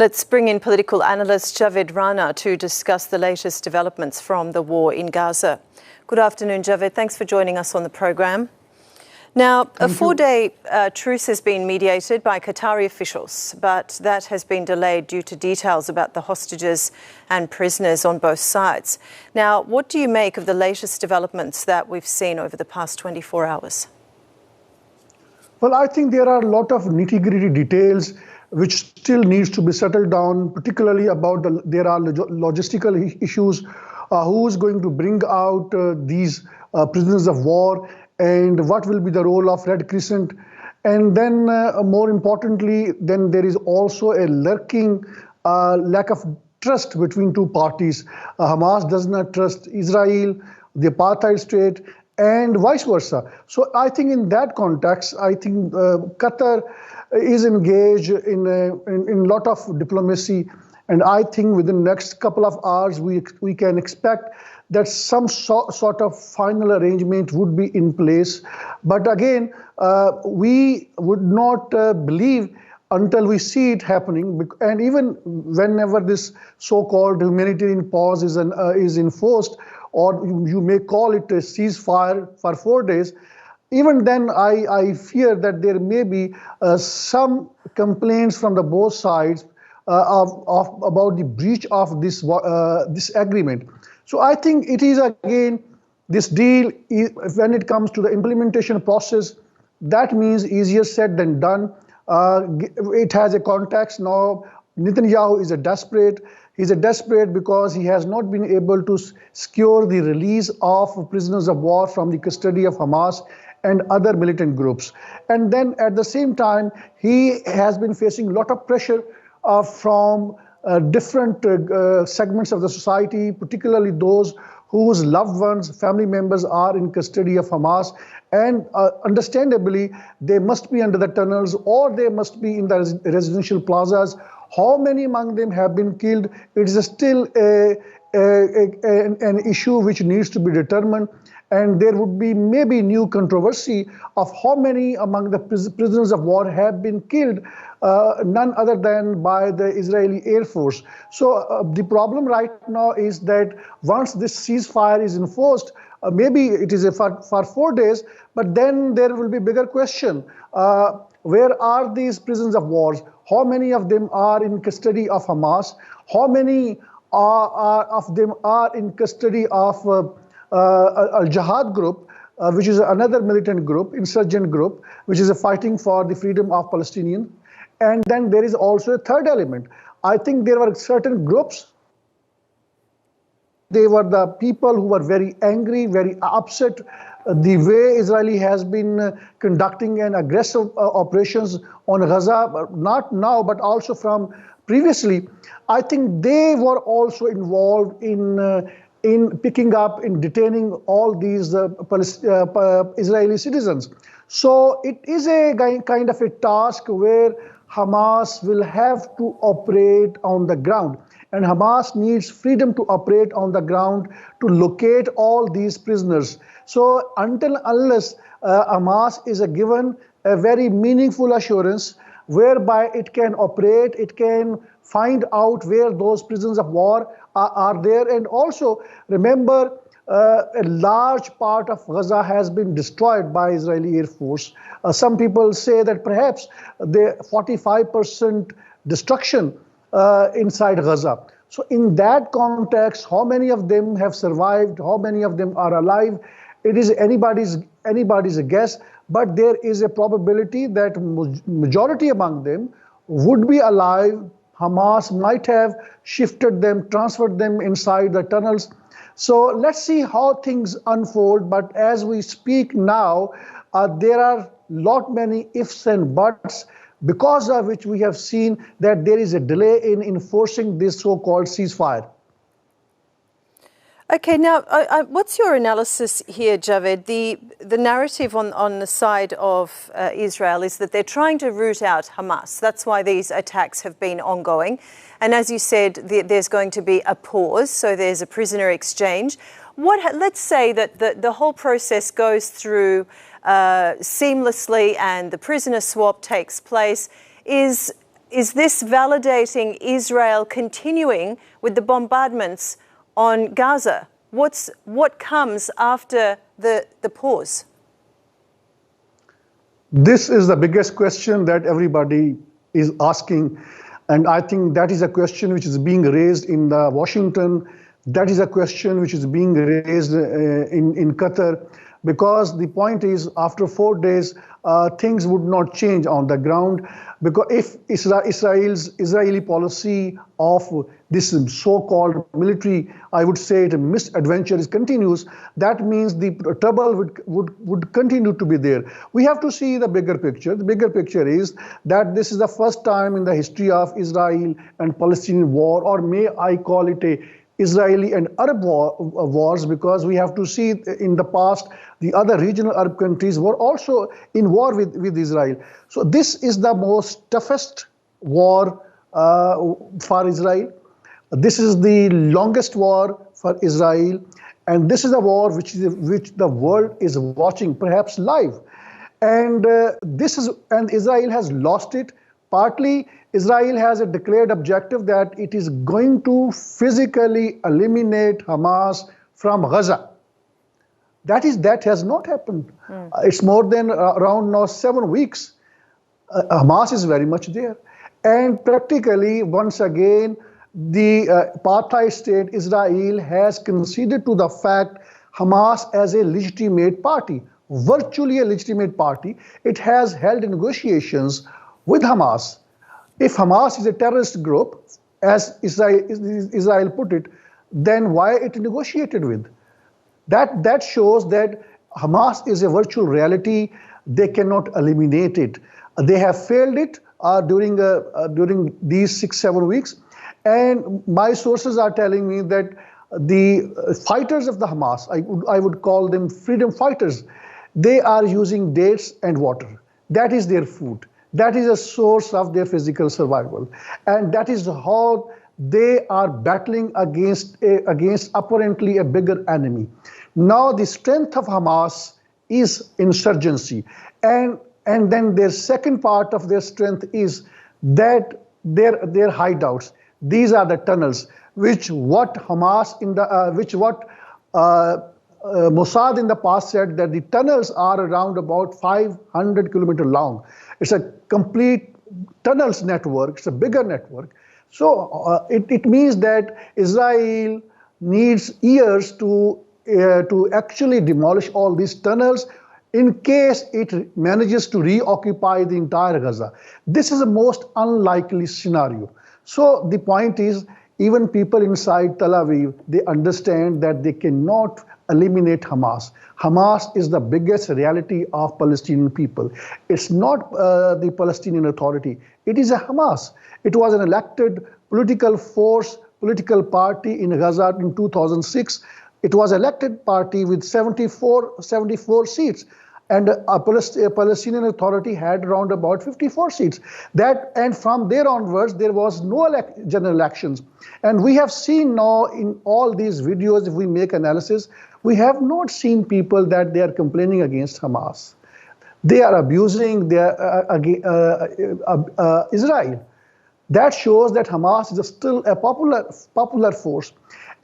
Let's bring in political analyst Javed Rana to discuss the latest developments from the war in Gaza. Good afternoon, Javed. Thanks for joining us on the program. Now, a four-day truce has been mediated by Qatari officials, but that has been delayed due to details about the hostages and prisoners on both sides. Now, what do you make of the latest developments that we've seen over the past 24 hours? Well, I think there are a lot of nitty-gritty details which still needs to be settled down, particularly about there are logistical issues. Who's going to bring out these prisoners of war, and what will be the role of Red Crescent? And then more importantly, then there is also a lurking lack of trust between two parties. Hamas does not trust Israel, the apartheid state, and vice versa. So I think in that context, I think Qatar is engaged in a lot of diplomacy, and I think within the next couple of hours we can expect that some sort of final arrangement would be in place. But again, we would not believe until we see it happening. And even whenever this so-called humanitarian pause is enforced, or you may call it a ceasefire for 4 days, even then I fear that there may be some complaints from the both sides about the breach of this agreement. So I think it is, again, this deal, when it comes to the implementation process, that means easier said than done. It has a context now. Netanyahu is desperate. He's desperate because he has not been able to secure the release of prisoners of war from the custody of Hamas and other militant groups. And then at the same time, he has been facing a lot of pressure from different segments of the society, particularly those whose loved ones, family members are in custody of Hamas. And understandably, they must be under the tunnels or they must be in the residential plazas. How many among them have been killed? It is still an issue which needs to be determined. And there would be maybe new controversy of how many among the prisoners of war have been killed, none other than by the Israeli Air Force. So the problem right now is that once this ceasefire is enforced, maybe it is for 4 days, but then there will be bigger question. Where are these prisoners of war? How many of them are in custody of Hamas? How many of them are in custody of Al-Jihad group, which is another militant group, insurgent group, which is fighting for the freedom of Palestinians? And then there is also a third element. I think there were certain groups. They were the people who were very angry, very upset the way Israel has been conducting an aggressive operations on Gaza, not now, but also from previously. I think they were also involved in picking up, in detaining all these Israeli citizens. So it is a kind of a task where Hamas will have to operate on the ground. And Hamas needs freedom to operate on the ground to locate all these prisoners. So unless Hamas is given a very meaningful assurance whereby it can operate, it can find out where those prisoners of war are there. And also remember, a large part of Gaza has been destroyed by Israeli Air Force. Some people say that perhaps the 45% destruction inside Gaza. So in that context, how many of them have survived? How many of them are alive? It is anybody's guess, but there is a probability that majority among them would be alive. Hamas might have shifted them, transferred them inside the tunnels. So let's see how things unfold. But as we speak now, there are many ifs and buts, because of which we have seen that there is a delay in enforcing this so-called ceasefire. Okay, now, what's your analysis here, Javed? The narrative on the side of Israel is that they're trying to root out Hamas. That's why these attacks have been ongoing. And as you said, there's going to be a pause, so there's a prisoner exchange. Let's say that the whole process goes through seamlessly and the prisoner swap takes place. Is is this validating Israel continuing with the bombardments on Gaza? What comes after the pause? This is the biggest question that everybody is asking. And I think that is a question which is being raised in Washington. That is a question which is being raised in Qatar, because the point is, after 4 days, things would not change on the ground. Because if Israeli policy of this so-called military, I would say, misadventure continues, that means the trouble would continue to be there. We have to see the bigger picture. The bigger picture is that this is the first time in the history of Israel and Palestinian war, or may I call it a Israeli and Arab wars, because we have to see in the past the other regional Arab countries were also in war with Israel. So this is the most toughest war for Israel. This is the longest war for Israel, and this is a war which the world is watching, perhaps live. And Israel has lost it. Partly, Israel has a declared objective that it is going to physically eliminate Hamas from Gaza. That has not happened. It's more than around now 7 weeks. Hamas is very much there. And practically, once again, the apartheid state, Israel, has conceded to the fact Hamas as a legitimate party, virtually a legitimate party. It has held negotiations with Hamas. If Hamas is a terrorist group, as Israel put it, then why it negotiated with? That shows that Hamas is a virtual reality. They cannot eliminate it. They have failed it during these 6-7 weeks. And my sources are telling me that the fighters of the Hamas, I would call them freedom fighters, they are using dates and water. That is their food. That is a source of their physical survival. And that is how they are battling against apparently a bigger enemy. Now the strength of Hamas is insurgency. And then their second part of their strength is that their hideouts. These are the tunnels, Mossad in the past said that the tunnels are around about 500 kilometers long. It's a complete tunnels network. It's a bigger network. So it means that Israel needs years to actually demolish all these tunnels in case it manages to reoccupy the entire Gaza. This is the most unlikely scenario. So the point is, even people inside Tel Aviv, they understand that they cannot eliminate Hamas. Hamas is the biggest reality of Palestinian people. It's not the Palestinian Authority. It is a Hamas. It was an elected political force, political party in Gaza in 2006. It was elected party with 74 seats. And a Palestinian Authority had around about 54 seats. And from there onwards, there was no general elections. And we have seen now in all these videos, if we make analysis, we have not seen people that they are complaining against Hamas. They are abusing Israel. That shows that Hamas is still a popular force.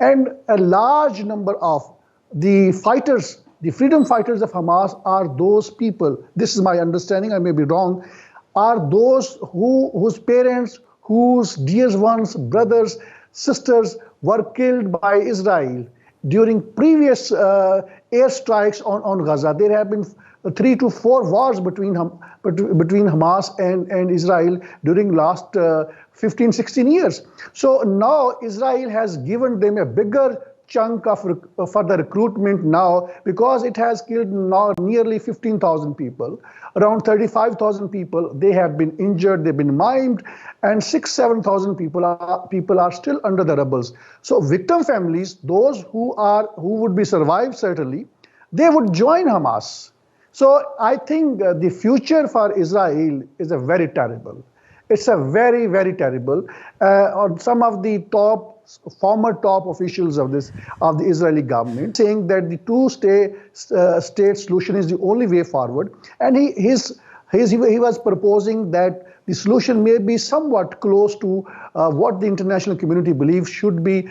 And a large number of the fighters, the freedom fighters of Hamas, are those people, this is my understanding, I may be wrong, are those whose parents, whose dear ones, brothers, sisters were killed by Israel during previous airstrikes on Gaza. There have been 3 to 4 wars between Hamas and Israel during last 15, 16 years. So now Israel has given them a bigger chunk for the recruitment now, because it has killed now nearly 15,000 people. Around 35,000 people, they have been injured, they've been maimed, and 6,000-7,000 people are still under the rubbles. So victim families, those who would be survived certainly, they would join Hamas. So I think the future for Israel is a very terrible. It's a very, very terrible. On some of the former top officials of the Israeli government saying that the two-state solution is the only way forward, and his He was proposing that the solution may be somewhat close to what the international community believes should be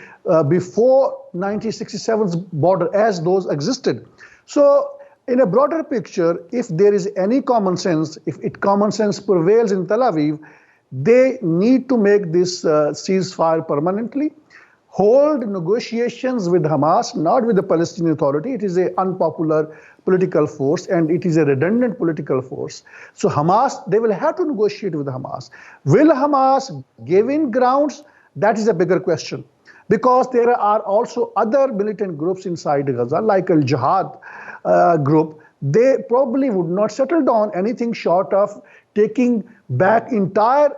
before 1967's border as those existed. So in a broader picture, if there is any common sense, if common sense prevails in Tel Aviv, they need to make this ceasefire permanently, hold negotiations with Hamas, not with the Palestinian Authority. It is an unpopular political force and it is a redundant political force. So Hamas, they will have to negotiate with Hamas. Will Hamas give in grounds? That is a bigger question. Because there are also other militant groups inside Gaza, like Al-Jihad group. They probably would not settle down anything short of taking back entire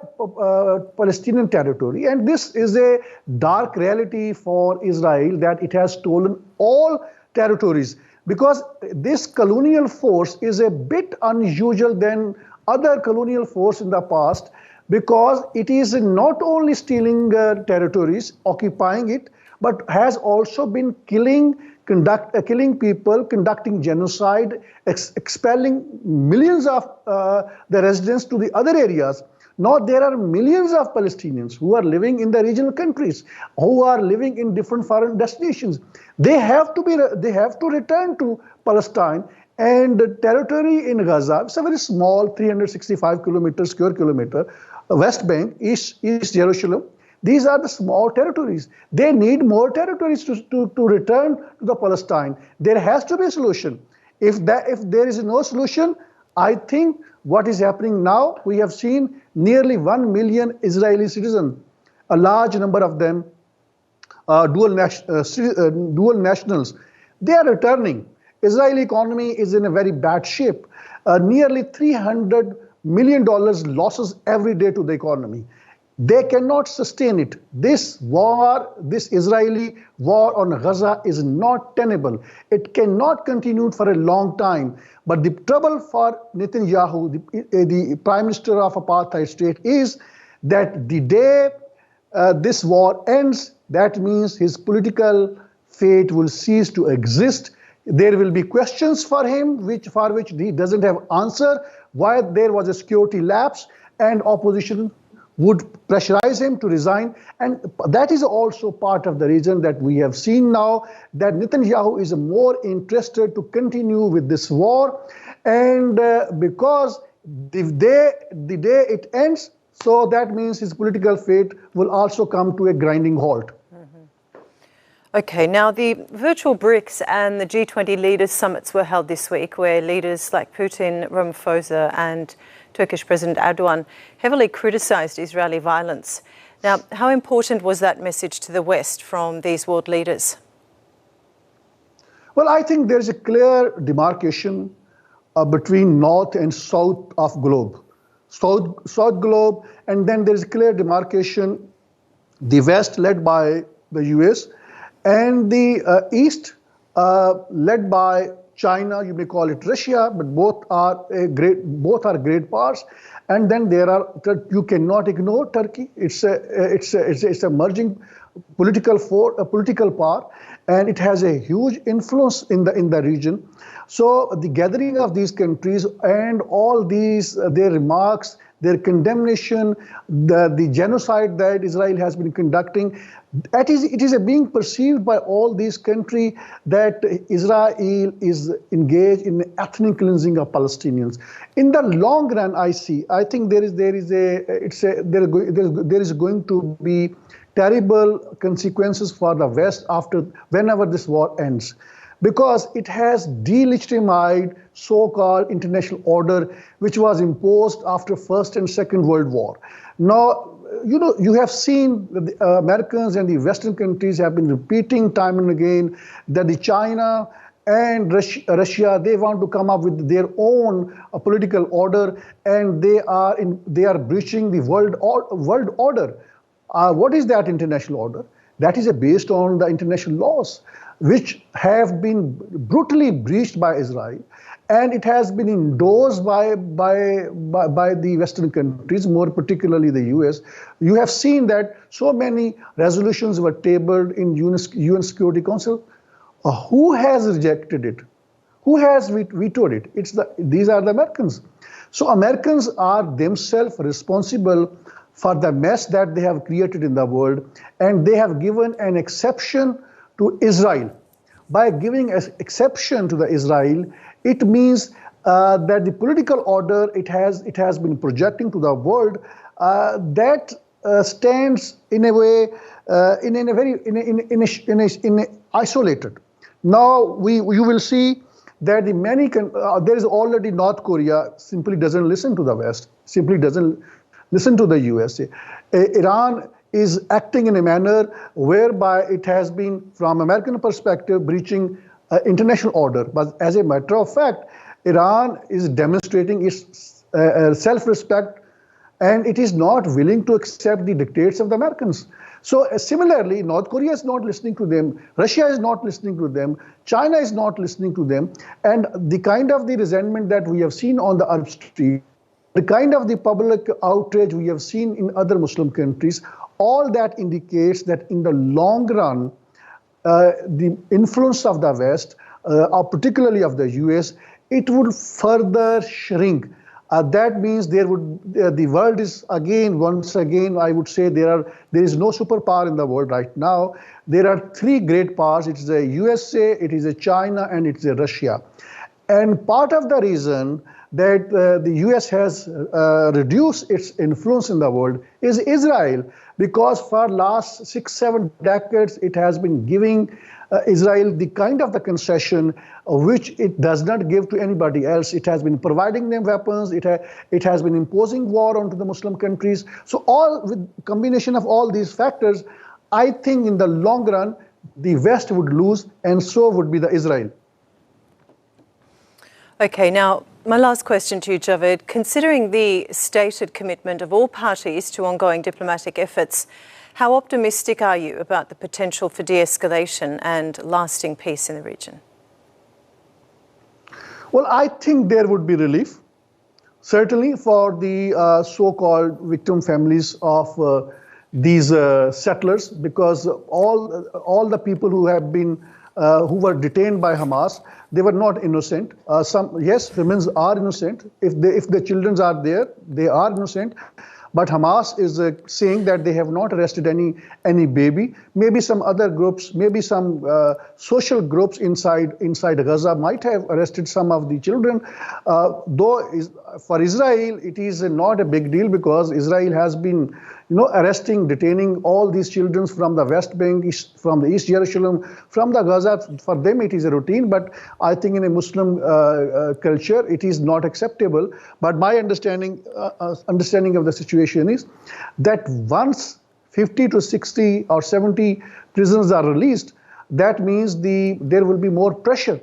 Palestinian territory. And this is a dark reality for Israel, that it has stolen all territories. Because this colonial force is a bit unusual than other colonial force in the past, because it is not only stealing territories, occupying it, but has also been killing people, conducting genocide, expelling millions of the residents to the other areas. Now there are millions of Palestinians who are living in the regional countries, who are living in different foreign destinations. They have to return to Palestine, and the territory in Gaza, it's a very small 365 square kilometer, West Bank, East Jerusalem. These are the small territories. They need more territories to return to the Palestine. There has to be a solution. If there is no solution, I think what is happening now, we have seen nearly 1 million Israeli citizens, a large number of them dual nationals. They are returning. Israeli economy is in a very bad shape. Nearly $300 million losses every day to the economy. They cannot sustain it. This war, this Israeli war on Gaza is not tenable. It cannot continue for a long time. But the trouble for Netanyahu, the prime minister of apartheid state, is that the day this war ends, that means his political fate will cease to exist. There will be questions for him for which he doesn't have answer, why there was a security lapse, and opposition would pressurize him to resign. And that is also part of the reason that we have seen now that Netanyahu is more interested to continue with this war. And because the day it ends, so that means his political fate will also come to a grinding halt. Okay, now the virtual BRICS and the G20 leaders summits were held this week, where leaders like Putin, Ramaphosa and Turkish President Erdogan heavily criticised Israeli violence. Now, how important was that message to the West from these world leaders? Well, I think there's a clear demarcation between North and South of globe. South globe, and then there's a clear demarcation, the West led by the US, and the East led by China, you may call it Russia, but both are great powers. And then you cannot ignore Turkey. It's a emerging political power, and it has a huge influence in the region. So the gathering of these countries and all these their remarks, their condemnation, the genocide that Israel has been conducting, it is being perceived by all these countries that Israel is engaged in ethnic cleansing of Palestinians. In the long run, I think there is going to be terrible consequences for the West whenever this war ends, because it has delegitimized so-called international order, which was imposed after First and Second World War. Now, you have seen that the Americans and the Western countries have been repeating time and again that the China and Russia, they want to come up with their own political order, and they are breaching the world order. What is that international order? That is based on the international laws, which have been brutally breached by Israel, and it has been endorsed by the Western countries, more particularly the US. You have seen that so many resolutions were tabled in UN Security Council. Who has rejected it? Who has vetoed it? These are the Americans. So Americans are themselves responsible for the mess that they have created in the world, and they have given an exception to Israel. By giving an exception to the Israel, it means that the political order it has been projecting to the world that stands in a way in a isolated. Now you will see that there is already North Korea simply doesn't listen to the West, simply doesn't listen to the USA. Iran is acting in a manner whereby it has been, from American perspective, breaching international order. But as a matter of fact, Iran is demonstrating its self-respect, and it is not willing to accept the dictates of the Americans. So similarly, North Korea is not listening to them, Russia is not listening to them, China is not listening to them, and the kind of the resentment that we have seen on the Arab street, the kind of the public outrage we have seen in other Muslim countries, all that indicates that in the long run, the influence of the West, or particularly of the US, it would further shrink. That means the world is once again, I would say there is no superpower in the world right now. There are three great powers. It is the USA, it is a China, and it's a Russia. And part of the reason that the US has reduced its influence in the world is Israel, because for last 6-7 decades, it has been giving Israel the kind of the concession which it does not give to anybody else. It has been providing them weapons. It has been imposing war onto the Muslim countries. So with combination of all these factors, I think in the long run, the West would lose, and so would be the Israel. Okay, now my last question to you, Javed. Considering the stated commitment of all parties to ongoing diplomatic efforts, how optimistic are you about the potential for de-escalation and lasting peace in the region? Well, I think there would be relief, certainly for the so-called victim families of these settlers, because all the people who have been who were detained by Hamas, they were not innocent. Yes, women are innocent. If the children are there, they are innocent. But Hamas is saying that they have not arrested any baby. Maybe some other groups, maybe some social groups inside Gaza might have arrested some of the children. For Israel, it is not a big deal, because Israel has been, arresting, detaining all these children from the West Bank, from the East Jerusalem, from the Gaza. For them, it is a routine. But I think in a Muslim culture, it is not acceptable. But my understanding of the situation is that once 50 to 60 or 70 prisoners are released, that means there will be more pressure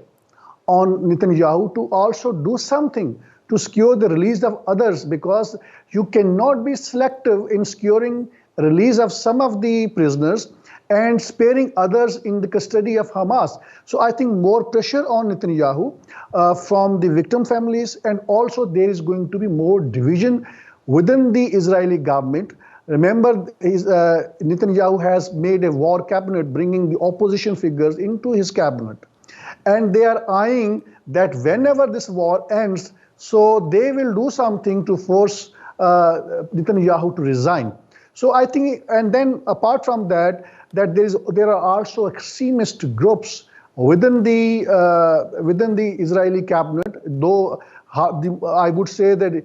on Netanyahu to also do something to secure the release of others, because you cannot be selective in securing release of some of the prisoners and sparing others in the custody of Hamas. So I think more pressure on Netanyahu from the victim families, and also there is going to be more division within the Israeli government. Remember, Netanyahu has made a war cabinet, bringing the opposition figures into his cabinet. And they are eyeing that whenever this war ends, so they will do something to force Netanyahu to resign. So I think, and then apart from that, there are also extremist groups within the Israeli cabinet. Though I would say that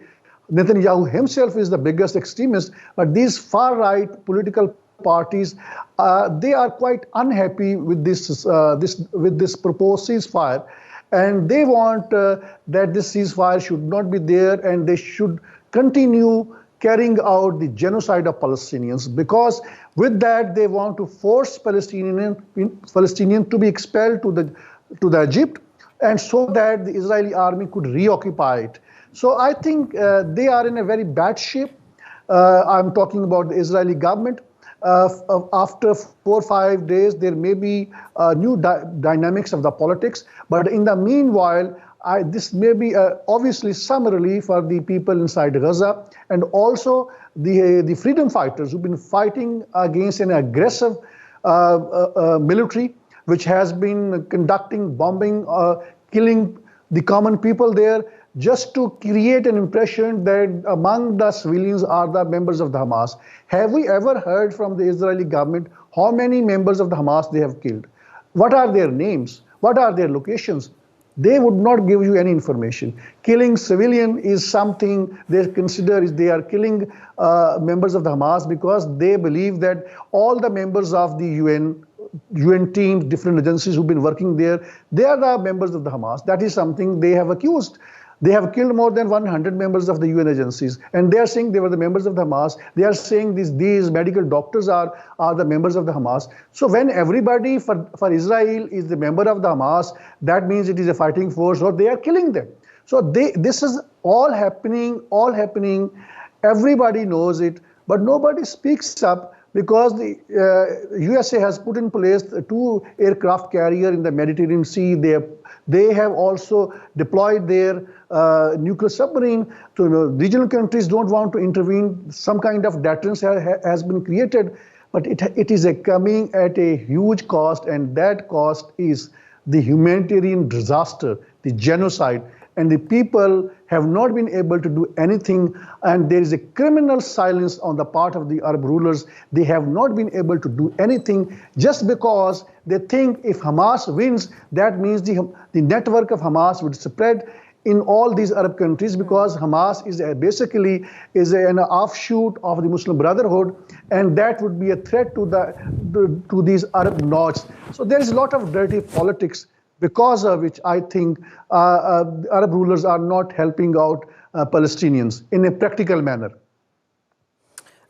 Netanyahu himself is the biggest extremist, but these far-right political parties, they are quite unhappy with this proposed ceasefire. And they want that this ceasefire should not be there, and they should continue carrying out the genocide of Palestinians, because with that they want to force Palestinians to be expelled to the Egypt, and so that the Israeli army could reoccupy it. So I think they are in a very bad shape. I'm talking about the Israeli government. After 4 or 5 days, there may be new dynamics of the politics. But in the meanwhile, this may be obviously some relief for the people inside Gaza, and also the freedom fighters who've been fighting against an aggressive military, which has been conducting bombing, killing the common people there. just to create an impression that among the civilians are the members of the Hamas. Have we ever heard from the Israeli government how many members of the Hamas they have killed? What are their names? What are their locations? They would not give you any information. Killing civilian is something they consider is they are killing members of the Hamas because they believe that all the members of the UN teams, different agencies who've been working there, they are the members of the Hamas. That is something they have accused. They have killed more than 100 members of the UN agencies, and they are saying they were the members of the Hamas. They are saying these medical doctors are the members of the Hamas. So when everybody for Israel is the member of the Hamas, that means it is a fighting force, or they are killing them. So this is all happening. Everybody knows it, but nobody speaks up because the USA has put in place 2 aircraft carriers in the Mediterranean Sea. They have also deployed their nuclear submarine. So, regional countries don't want to intervene. Some kind of deterrence has been created, but it is coming at a huge cost, and that cost is the humanitarian disaster, the genocide, and the people have not been able to do anything, and there is a criminal silence on the part of the Arab rulers. They have not been able to do anything just because they think if Hamas wins, that means the network of Hamas would spread in all these Arab countries, because Hamas is basically an offshoot of the Muslim Brotherhood, and that would be a threat to these Arab nodes. So there is a lot of dirty politics, because of which I think Arab rulers are not helping out Palestinians in a practical manner.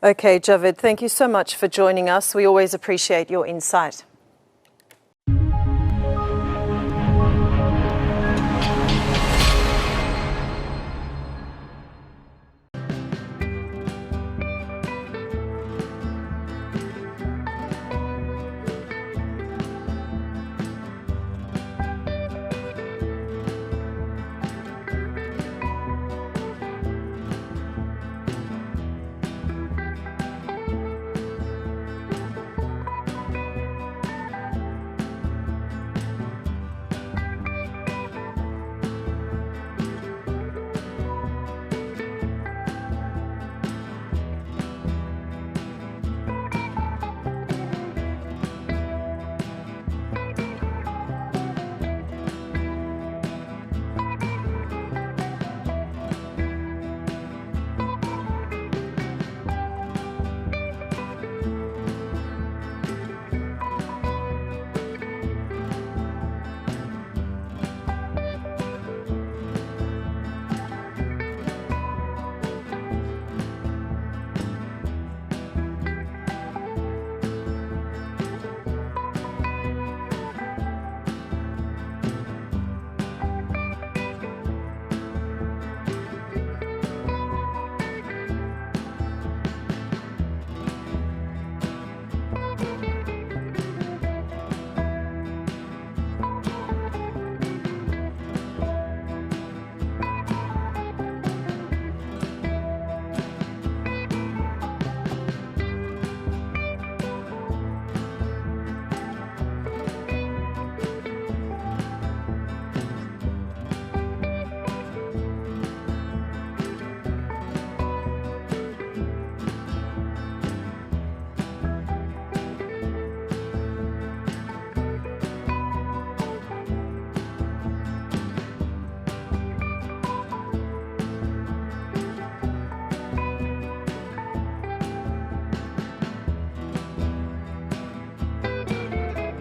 Okay, Javed, thank you so much for joining us. We always appreciate your insight.